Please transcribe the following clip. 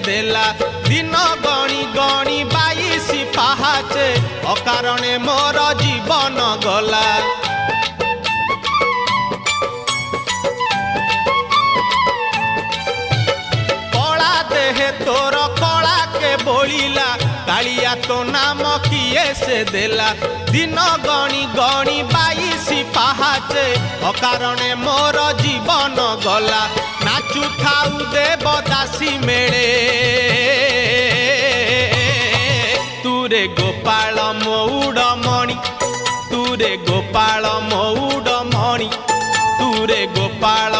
देला दिन गणी गणी 22 पाहाचे अकारणे मोर जीवन गला। कला देहे तोर कला के बोलिला कालिया तो नाम किए से देला दिन गणी गणी 22 पाहाचे अकारणे मोर जीवन गला। नाचु थाउ देवदासी मेले तुरे गोपाल मौड़ मणि तुरे गोपाल मौड़ मणि तुरे गोपाल